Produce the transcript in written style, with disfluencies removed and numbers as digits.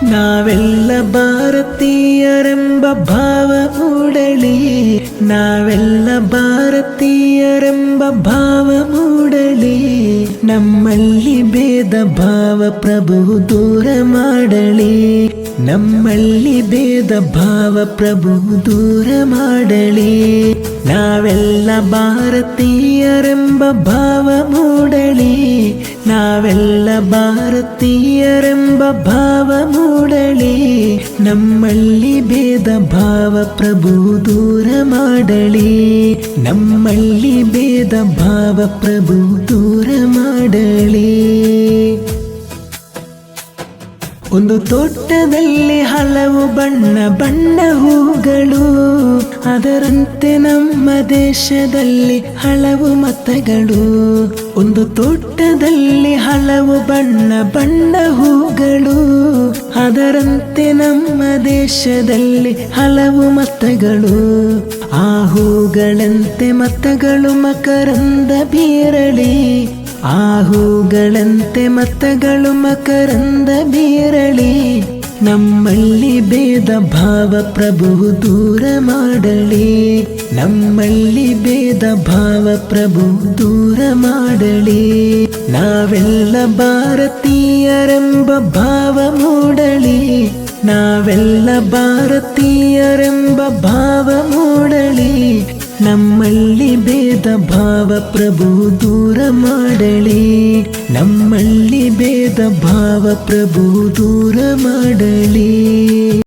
ನಾವೆಲ್ಲ ಭಾರತೀಯರೆಂಬ ಭಾವ ಮೂಡಲಿ, ನಾವೆಲ್ಲ ಭಾರತೀಯರೆಂಬ ಭಾವ ಮೂಡಲಿ. ನಮ್ಮಲ್ಲಿ ಭೇದ ಭಾವ ಪ್ರಭು ದೂರ ಮಾಡಲಿ, ನಮ್ಮಲ್ಲಿ ಭೇದ ಭಾವ ಪ್ರಭು ದೂರ ಮಾಡಲಿ. ನಾವೆಲ್ಲ ಭಾರತೀಯರೆಂಬ ಭಾವ ಮೂಡಲಿ, ನಾವೆಲ್ಲ ಭಾರತೀಯರೆಂಬ ಭಾವ ಮೂಡಲಿ. ನಮ್ಮಲ್ಲಿ ಭೇದ ಭಾವ ಪ್ರಭು ದೂರ ಮಾಡಲಿ, ನಮ್ಮಲ್ಲಿ ಭೇದ ಭಾವ ಪ್ರಭು ದೂರ ಮಾಡಲಿ. ಒಂದು ತೋಟದಲ್ಲಿ ಹಲವು ಬಣ್ಣ ಬಣ್ಣ ಹೂಗಳು, ಅದರಂತೆ ನಮ್ಮ ದೇಶದಲ್ಲಿ ಹಲವು ಮತಗಳು. ಒಂದು ತೋಟದಲ್ಲಿ ಹಲವು ಬಣ್ಣ ಬಣ್ಣ ಹೂಗಳು, ಅದರಂತೆ ನಮ್ಮ ದೇಶದಲ್ಲಿ ಹಲವು ಮತಗಳು. ಆ ಹೂಗಳಂತೆ ಮತಗಳು ಮಕರಂದ ಬೀರಲಿ, ಆ ಹೂಗಳಂತೆ ಮತಗಳು ಮಕರಂದ ಬೀರಲಿ. ನಮ್ಮಲ್ಲಿ ಭೇದ ಭಾವ ಪ್ರಭು ದೂರ ಮಾಡಲಿ, ನಮ್ಮಲ್ಲಿ ಭೇದ ಭಾವ ಪ್ರಭು ದೂರ ಮಾಡಲಿ. ನಾವೆಲ್ಲ ಭಾರತೀಯರೆಂಬ ಭಾವ ಮೂಡಲಿ, ನಾವೆಲ್ಲ ಭಾರತೀಯರೆಂಬ ಭಾವ ಮೂಡಲಿ. ನಮ್ಮಲ್ಲಿ ಭೇದ ಭಾವ ಪ್ರಭು ದೂರ ಮಾಡಲಿ, ನಮ್ಮಲ್ಲಿ ಭೇದ ಭಾವ ಪ್ರಭು ದೂರ ಮಾಡಲಿ.